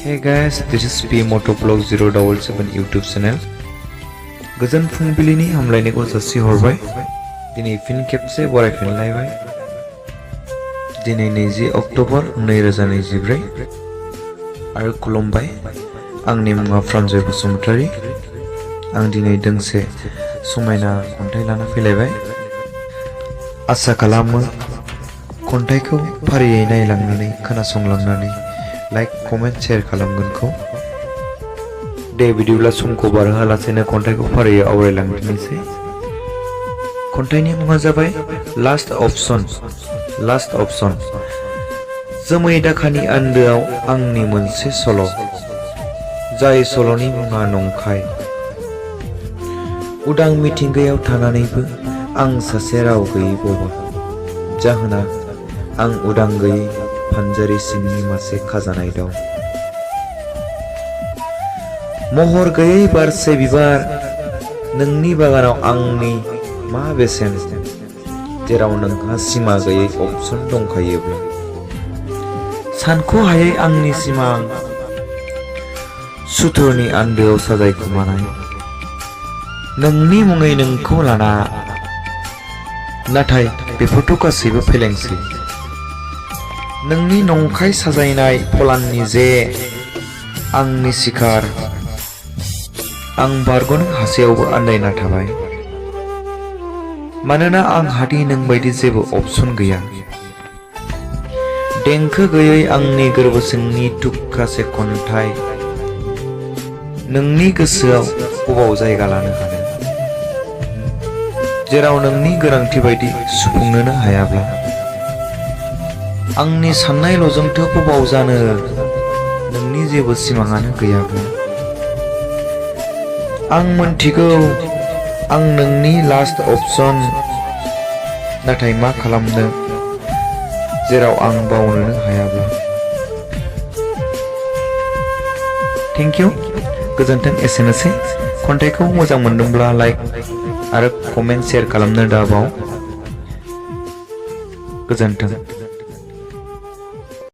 Hey guys, this is P Motovlog 077 YouTube channel. गोजोन फुंबिलिनि हामलायनायखौ जासिहरबाय। दिनै फिन खेबसे बरायफिनलायबाय। दिनै 20 अक्ट'बर 2024 आरो खुलुमबाय। आंनि मुङा फ्रान्जय बसुमतारी। आं दिनै दोंसे समायना खन्थाइ लाना फैलायबाय। आसा खालामो खन्थाइखौ फारियै नायलांनानै खोनासंलांनानै लाइक कमेन्ट शेयार खालामगोनखौ। दे बिदिब्ला समखौ बारहोआलासेनो खन्थाइखौ फारियै आवरायलांदिनोसै। खन्थाइनि मुङा जाबाय लास्ट अपशन। जोमै दाखानि आन्दोआव आंनि मोनसे सल', जाय सल'नि मुङा नंखाय। उदां मिथिंगायाव थानानैबो आं सासे राव गैयै बबा, जाहोना आं उदां गैयै फानजारि सिंनि मासे खाजानाय दाउ। महर गैयै बारसे बिबार नोंनि बागानाव आंनि मा बेसेन, जेराव नोंहा सिमा गैयै अपसन दंखायोब्ला। सानख'हायै आंनि सिमां, सुथुरनि आन्दोआव साजायखुमानाय नोंनि मुङै नोंखौ लाना। नाथाय बेफोरथ' गासैबो फेलेंसै। नोंनि नंखाय साजायनाय फलाननि जे आंनि सिखार, आं बारग'नो हासेयावबो आन्दायना थाबाय। मानोना आंहादि नोंबायदि जेबो अपसन गैया। देंखो गैयै आंनि गोरबो सिंनि थुख्रासे खन्थाइ नोंनि गोसोआव बबाव जायगा लानो हानो, जेराव नोंनि गोनांथि बायदि सुफुंनोनो हायाब्ला। आंनि साननायल'जोंथ' बबाव जानो, नोंनि जेबो सिमाङानो गैयाब्ला। आं मोनथिगौ आं नोंनि लास्ट अपसन, नाथाय मा खालामनो जेराव आं बावनोनो हायाब्ला। थेंक इउ, गोजोन्थों। एसेनोसै। खन्थाइखौ मोजां मोनदोंब्ला लाइक आरो कमेन्ट शेयार खालामनो दाबाव। गोजोन्थों।